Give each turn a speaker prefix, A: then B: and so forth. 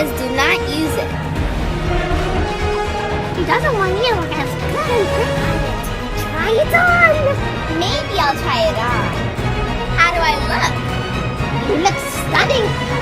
A: says do not use it.
B: He doesn't want you to have good grip on it. Try it on.
A: Maybe I'll try it on. How do I look?
B: You look stunning.